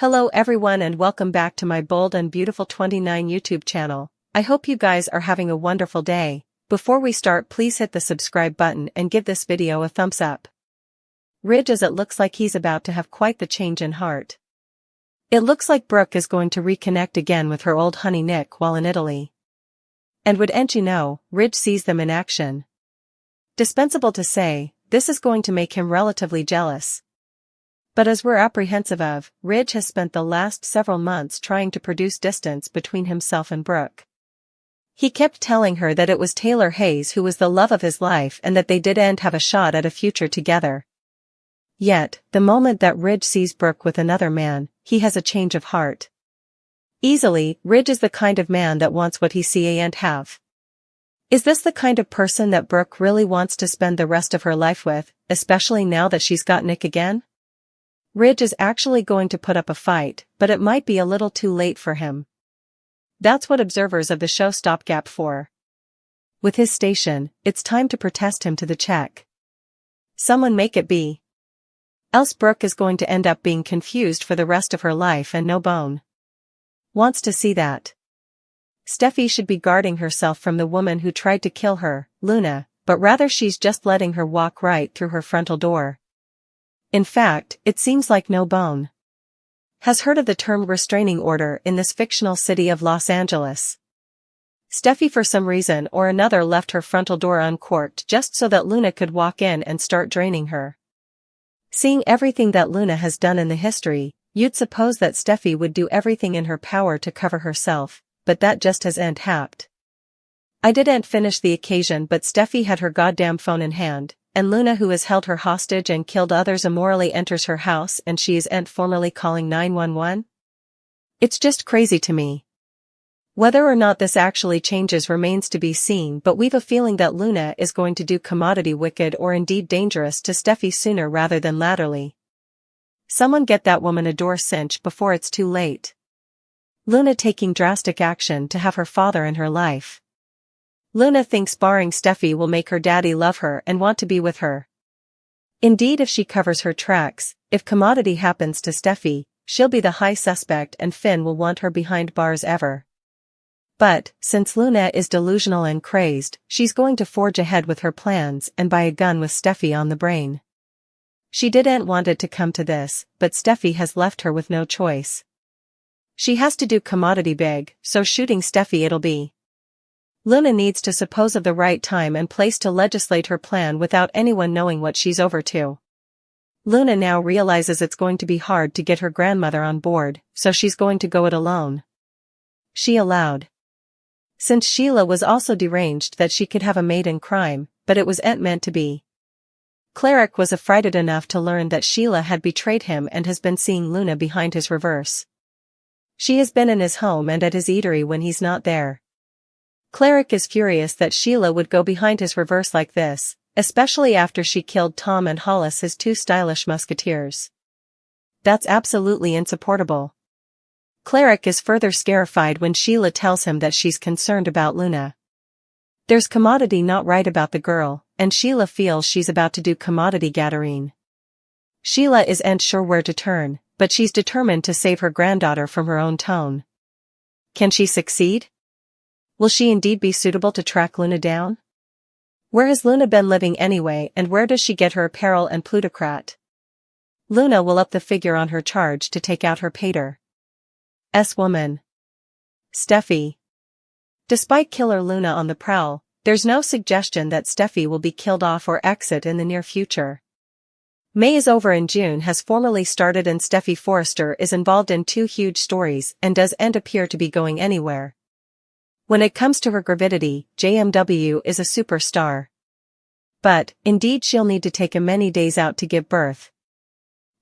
Hello everyone and welcome back to my Bold and Beautiful 29 YouTube channel. I hope you guys are having a wonderful day. Before we start, please hit the subscribe button and give this video a thumbs up. Ridge, as it looks like he's about to have quite the change in heart. It looks like Brooke is going to reconnect again with her old honey Nick while in Italy. And wouldn't you know, Ridge sees them in action. Dispensable to say, this is going to make him relatively jealous. But as we're apprehensive of, Ridge has spent the last several months trying to produce distance between himself and Brooke. He kept telling her that it was Taylor Hayes who was the love of his life and that they didn't have a shot at a future together. Yet, the moment that Ridge sees Brooke with another man, he has a change of heart. Easily, Ridge is the kind of man that wants what he see and have. Is this the kind of person that Brooke really wants to spend the rest of her life with, especially now that she's got Nick again? Ridge is actually going to put up a fight, but it might be a little too late for him. That's what observers of the show stopgap for. With his station, it's time to protest him to the check. Someone make it be. Else Brooke is going to end up being confused for the rest of her life and no bone wants to see that. Steffy should be guarding herself from the woman who tried to kill her, Luna, but rather she's just letting her walk right through her frontal door. In fact, it seems like no bone has heard of the term restraining order in this fictional city of Los Angeles. Steffy for some reason or another left her frontal door uncorked just so that Luna could walk in and start draining her. Seeing everything that Luna has done in the history, you'd suppose that Steffy would do everything in her power to cover herself, but that just hasn't happened. I didn't finish the occasion, but Steffy had her goddamn phone in hand. And Luna, who has held her hostage and killed others, immorally enters her house and she isn't formally calling 911? It's just crazy to me. Whether or not this actually changes remains to be seen, but we've a feeling that Luna is going to do commodity wicked or indeed dangerous to Steffy sooner rather than latterly. Someone get that woman a door cinch before it's too late. Luna taking drastic action to have her father in her life. Luna thinks barring Steffy will make her daddy love her and want to be with her. Indeed, if she covers her tracks, if commodity happens to Steffy, she'll be the high suspect and Finn will want her behind bars ever. But, since Luna is delusional and crazed, she's going to forge ahead with her plans and buy a gun with Steffy on the brain. She didn't want it to come to this, but Steffy has left her with no choice. She has to do commodity big, so shooting Steffy it'll be. Luna needs to suppose of the right time and place to legislate her plan without anyone knowing what she's over to. Luna now realizes it's going to be hard to get her grandmother on board, so she's going to go it alone. She allowed. Since Sheila was also deranged that she could have a mate in crime, but it wasn't meant to be. Cleric was affrighted enough to learn that Sheila had betrayed him and has been seeing Luna behind his reverse. She has been in his home and at his eatery when he's not there. Cleric is furious that Sheila would go behind his reverse like this, especially after she killed Tom and Hollis, his two stylish musketeers. That's absolutely insupportable. Cleric is further scarified when Sheila tells him that she's concerned about Luna. There's commodity not right about the girl, and Sheila feels she's about to do commodity gathering. Sheila isn't sure where to turn, but she's determined to save her granddaughter from her own tone. Can she succeed? Will she indeed be suitable to track Luna down? Where has Luna been living anyway, and where does she get her apparel and plutocrat? Luna will up the figure on her charge to take out her pater. Woman. Steffy. Despite killer Luna on the prowl, there's no suggestion that Steffy will be killed off or exit in the near future. May is over and June has formally started, and Steffy Forrester is involved in two huge stories and doesn't appear to be going anywhere. When it comes to her gravidity, JMW is a superstar. But, indeed, she'll need to take many days out to give birth.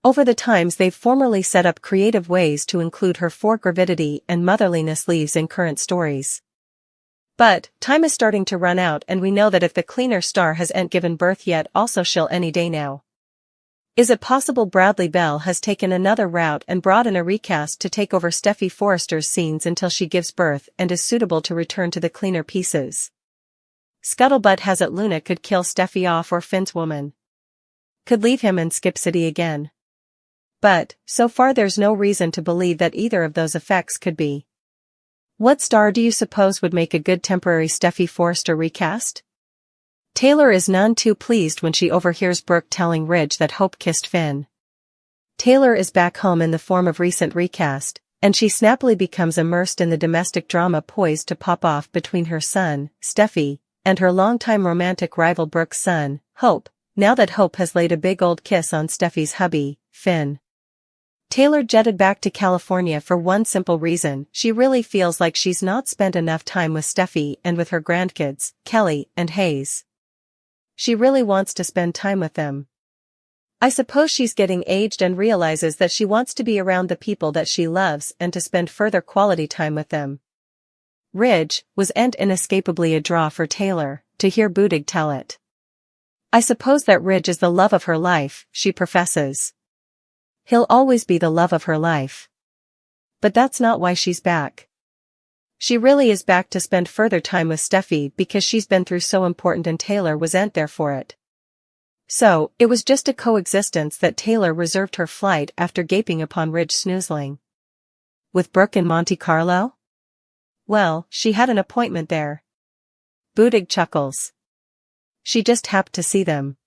Over the times they've formerly set up creative ways to include her for gravidity and motherliness leaves in current stories. But, time is starting to run out, and we know that if the cleaner star hasn't given birth yet, also she'll any day now. Is it possible Bradley Bell has taken another route and brought in a recast to take over Steffy Forrester's scenes until she gives birth and is suitable to return to the cleaner pieces? Scuttlebutt has it Luna could kill Steffy off, or Finn's woman could leave him and skip city again. But, so far there's no reason to believe that either of those effects could be. What star do you suppose would make a good temporary Steffy Forrester recast? Taylor is none too pleased when she overhears Brooke telling Ridge that Hope kissed Finn. Taylor is back home in the form of recent recast, and she snappily becomes immersed in the domestic drama poised to pop off between her son, Steffy, and her longtime romantic rival Brooke's son, Hope, now that Hope has laid a big old kiss on Steffy's hubby, Finn. Taylor jetted back to California for one simple reason: she really feels like she's not spent enough time with Steffy and with her grandkids, Kelly and Hayes. She really wants to spend time with them. I suppose she's getting aged and realizes that she wants to be around the people that she loves and to spend further quality time with them. Ridge was inescapably a draw for Taylor, to hear Budig tell it. I suppose that Ridge is the love of her life, she professes. He'll always be the love of her life. But that's not why she's back. She really is back to spend further time with Steffy because she's been through so important and Taylor wasn't there for it. So, it was just a coexistence that Taylor reserved her flight after gaping upon Ridge snoozling. With Brooke in Monte Carlo? Well, she had an appointment there. Budig chuckles. She just happened to see them.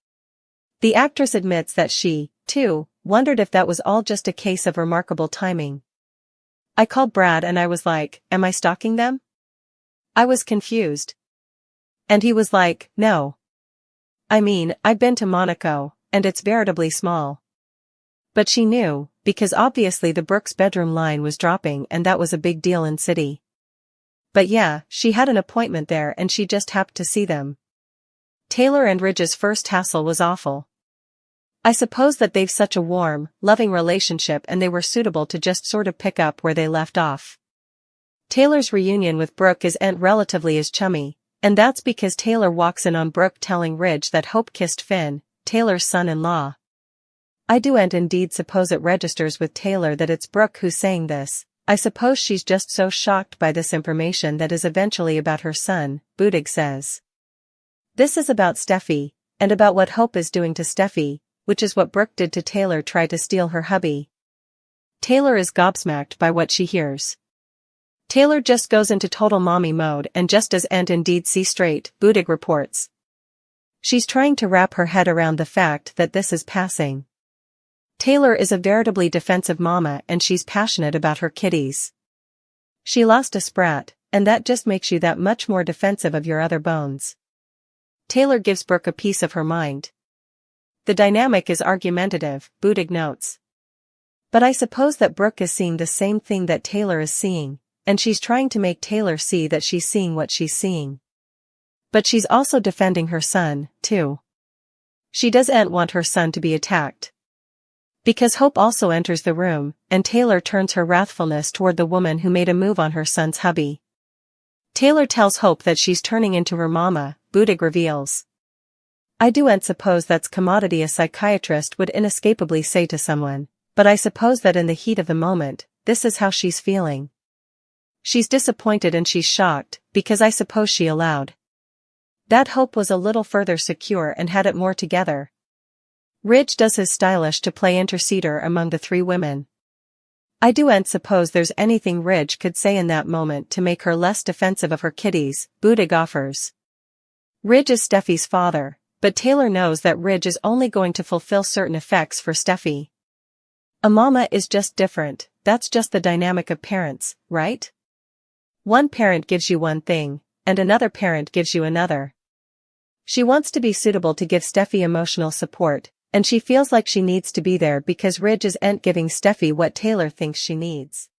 The actress admits that she, too, wondered if that was all just a case of remarkable timing. I called Brad and I was like, am I stalking them? I was confused. And he was like, no. I mean, I've been to Monaco, and it's veritably small. But she knew, because obviously the Brooks bedroom line was dropping and that was a big deal in city. But yeah, she had an appointment there and she just happened to see them. Taylor and Ridge's first hassle was awful. I suppose that they've such a warm, loving relationship and they were suitable to just sort of pick up where they left off. Taylor's reunion with Brooke is relatively as chummy, and that's because Taylor walks in on Brooke telling Ridge that Hope kissed Finn, Taylor's son-in-law. I do indeed suppose it registers with Taylor that it's Brooke who's saying this. I suppose she's just so shocked by this information that is eventually about her son, Budig says. This is about Steffy, and about what Hope is doing to Steffy, which is what Brooke did to Taylor, try to steal her hubby. Taylor is gobsmacked by what she hears. Taylor just goes into total mommy mode and just does indeed see straight, Budig reports. She's trying to wrap her head around the fact that this is passing. Taylor is a veritably defensive mama and she's passionate about her kitties. She lost a sprat, and that just makes you that much more defensive of your other bones. Taylor gives Brooke a piece of her mind. The dynamic is argumentative, Budig notes. But I suppose that Brooke is seeing the same thing that Taylor is seeing, and she's trying to make Taylor see that she's seeing what she's seeing. But she's also defending her son, too. She doesn't want her son to be attacked. Because Hope also enters the room, and Taylor turns her wrathfulness toward the woman who made a move on her son's hubby. Taylor tells Hope that she's turning into her mama, Budig reveals. I do suppose that's commodity a psychiatrist would inescapably say to someone, but I suppose that in the heat of the moment, this is how she's feeling. She's disappointed and she's shocked, because I suppose she allowed. That Hope was a little further secure and had it more together. Ridge does his stylish to play interceder among the three women. I do suppose there's anything Ridge could say in that moment to make her less defensive of her kitties, Budig offers. Ridge is Steffy's father, but Taylor knows that Ridge is only going to fulfill certain effects for Steffy. A mama is just different, that's just the dynamic of parents, right? One parent gives you one thing, and another parent gives you another. She wants to be suitable to give Steffy emotional support, and she feels like she needs to be there because Ridge isn't giving Steffy what Taylor thinks she needs.